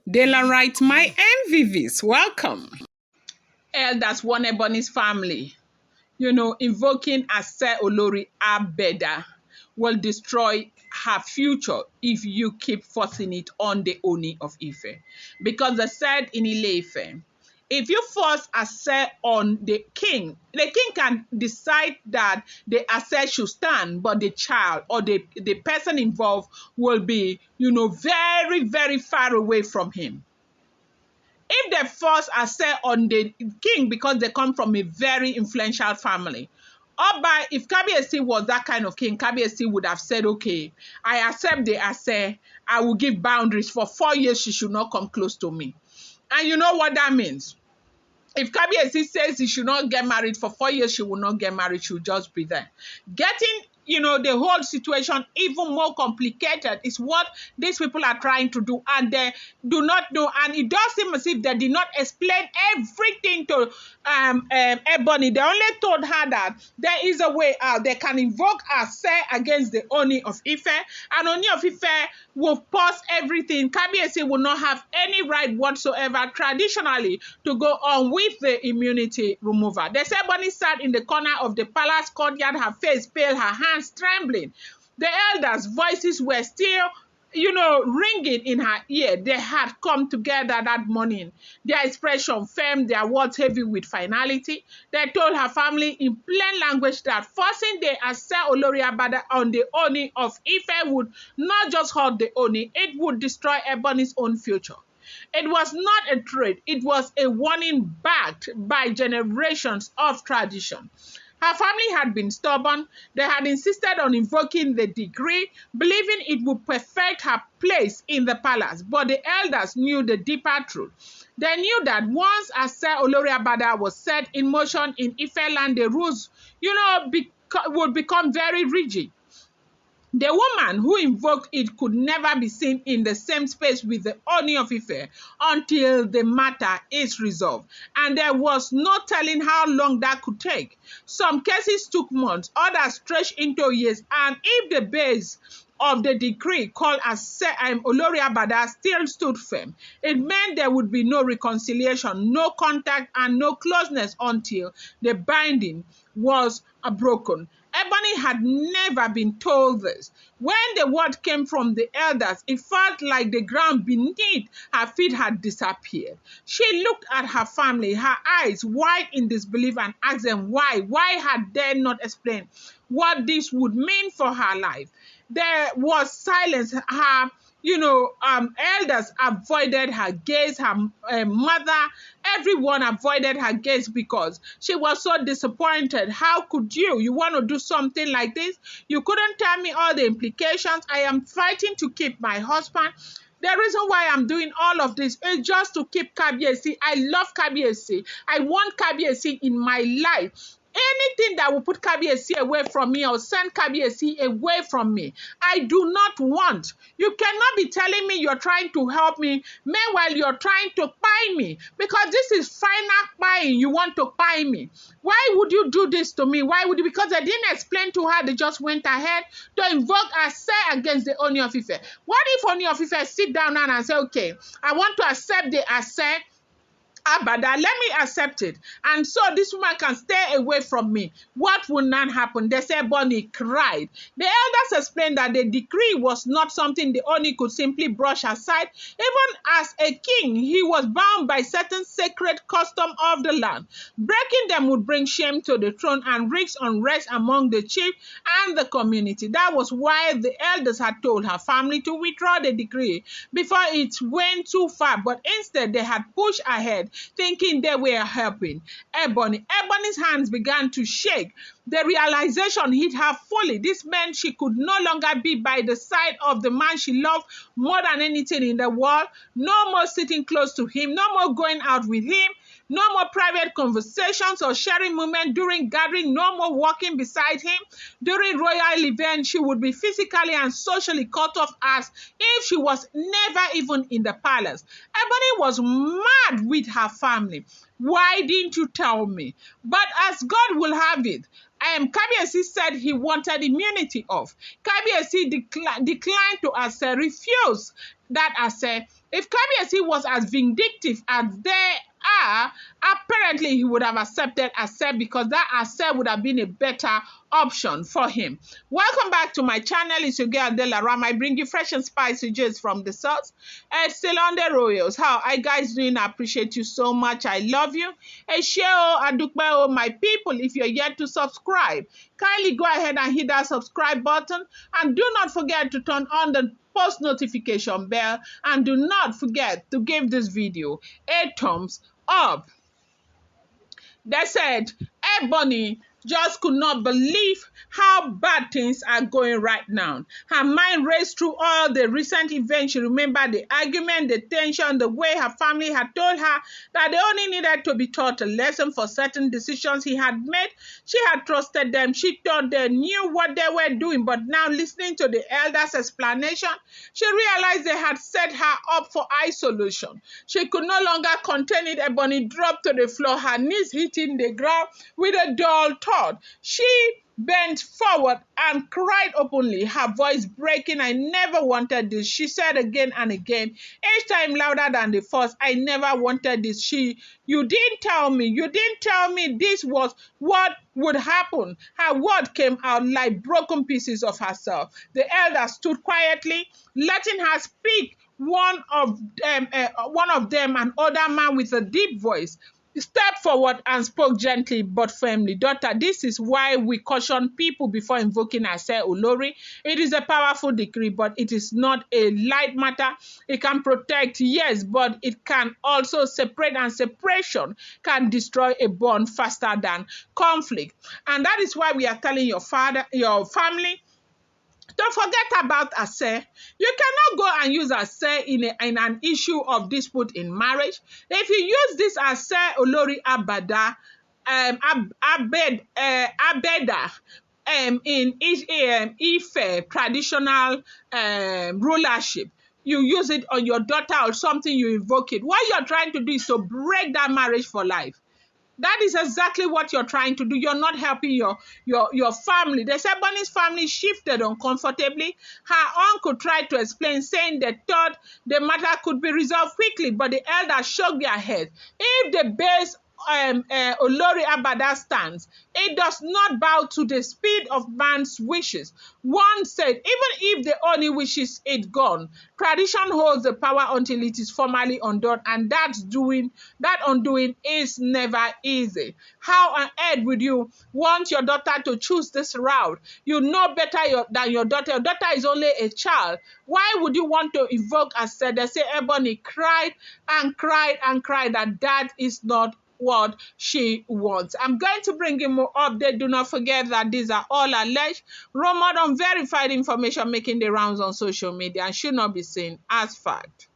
Daylight, my MVVs, welcome. Elders one Ebony's family, invoking Àṣẹ Olórí Àbẹ will destroy her future if you keep forcing it on the Ooni of Ife. Because they said in Ile-Ife, if you force Àṣẹ on the king can decide that the Àṣẹ should stand, but the child or the person involved will be, very, very far away from him. If they force Àṣẹ on the king because they come from a very influential family, if Kabiyesi was that kind of king, Kabiyesi would have said, okay, I accept the Àṣẹ, I will give boundaries. For 4 years, she should not come close to me. And you know what that means? If Kabiyesi says he should not get married for 4 years, she will not get married. She will just be there. Getting, the whole situation even more complicated is what these people are trying to do. And they do not know. And it does seem as if they did not explain everything to Ebony. They only told her that there is a way out. They can invoke Àṣẹ against the Ooni of Ife. And Ooni of Ife will pause everything. Kabiyesi will not have any right whatsoever traditionally to go on with the immunity remover. They said Ebony sat in the corner of the palace courtyard, her face pale, her hands trembling. The elders' voices were still, ringing in her ear. They had come together that morning. Their expression firm, their words heavy with finality. They told her family in plain language that forcing the Àṣẹ Olórí Àbẹ on the Ooni of Ife would not just hurt the Ooni, it would destroy Ebony's own future. It was not a threat, it was a warning backed by generations of tradition. Her family had been stubborn. They had insisted on invoking the decree, believing it would perfect her place in the palace. But the elders knew the deeper truth. They knew that once Àṣẹ Olórí Àbẹ was set in motion in Ife land, the rules, would become very rigid. The woman who invoked it could never be seen in the same space with the Ooni of Ife until the matter is resolved. And there was no telling how long that could take. Some cases took months, others stretched into years. And if the base of the decree called Àṣẹ Olórí Àbẹ still stood firm, it meant there would be no reconciliation, no contact, and no closeness until the binding was broken. Ebony had never been told this. When the word came from the elders, it felt like the ground beneath her feet had disappeared. She looked at her family, her eyes wide in disbelief, and asked them why. Why had they not explained what this would mean for her life? There was silence. Her elders avoided her gaze, her mother, everyone avoided her gaze because she was so disappointed. How could you? You want to do something like this? You couldn't tell me all the implications. I am fighting to keep my husband. The reason why I'm doing all of this is just to keep Kabiyesi. I love Kabiyesi. I want Kabiyesi in my life. Anything that will put Kabiyesi away from me or send Kabiyesi away from me, I do not want. You cannot be telling me you're trying to help me, meanwhile you're trying to buy me, because this is final buying. You want to buy me. Why would you do this to me? Why would you? Because I didn't explain to her. They just went ahead to invoke Àṣẹ against the Ooni of Ife. What if Ooni of Ife sit down now and say, okay, I want to accept the Àṣẹ Abada, let me accept it. And so this woman can stay away from me. What will not happen? They say Ebony cried. The elders explained that the decree was not something the Ooni could simply brush aside. Even as a king, he was bound by certain sacred custom of the land. Breaking them would bring shame to the throne and risk unrest among the chief and the community. That was why the elders had told her family to withdraw the decree before it went too far. But instead, they had pushed ahead, thinking they were helping Ebony. Ebony's hands began to shake. The realization hit her fully. This meant she could no longer be by the side of the man she loved more than anything in the world. No more sitting close to him. No more going out with him. No more private conversations or sharing moments during gathering. No more walking beside him. During royal events, she would be physically and socially cut off as if she was never even in the palace. Ebony was mad with her family. Why didn't you tell me? But as God will have it, Kabiyesi said he wanted immunity of. Kabiyesi declined to Àṣẹ, refused that Àṣẹ. If Kabiyesi was as vindictive as they are, apparently he would have accepted Àṣẹ because that Àṣẹ would have been a better option for him. Welcome back to my channel. It's your girl Delaram. I bring you fresh and spicy gist from the source. Still on the royals. How are you guys doing? I appreciate you so much. I love you. Share adukbe my people. If you're yet to subscribe, kindly go ahead and hit that subscribe button, and do not forget to turn on the post notification bell, and do not forget to give this video a thumbs up. They said Ebony just could not believe how bad things are going right now. Her mind raced through all the recent events. She remembered the argument, the tension, the way her family had told her that they only needed to be taught a lesson for certain decisions he had made. She had trusted them. She thought they knew what they were doing. But now, listening to the elders' explanation, she realized they had set her up for isolation. She could no longer contain it. Ebony dropped to the floor, her knees hitting the ground with a dull thud. She bent forward and cried openly, her voice breaking. I never wanted this, she said again and again, each time louder than the first. I never wanted this. You didn't tell me this was what would happen. Her word came out like broken pieces of herself. The elder stood quietly, letting her speak. One of them, an older man with a deep voice, stepped forward and spoke gently but firmly. Daughter, this is why we caution people before invoking Àṣẹ Olórí. It is a powerful decree, but it is not a light matter. It can protect, yes, but it can also separate, and separation can destroy a bond faster than conflict. And that is why we are telling your family, don't forget about Àṣẹ. You cannot go and use Àṣẹ in an issue of dispute in marriage. If you use this Àṣẹ Olórí Àbẹ, Abeda, in Ife traditional rulership, you use it on your daughter or something, you invoke it. What you're trying to do is to break that marriage for life. That is exactly what you're trying to do. You're not helping your family. The Ebony's family shifted uncomfortably. Her uncle tried to explain, saying they thought the matter could be resolved quickly, but the elders shook their heads. If the base Olori Abada stands, it does not bow to the speed of man's wishes. One said, even if the Ooni wishes it gone, tradition holds the power until it is formally undone, and that undoing is never easy. How on earth would you want your daughter to choose this route? You know better than your daughter. Your daughter is only a child. Why would you want to invoke Àṣẹ? They say Ebony cried and cried and cried that is not what she wants. I'm going to bring you more update. Do not forget that these are all alleged, rumored, unverified information making the rounds on social media and should not be seen as fact.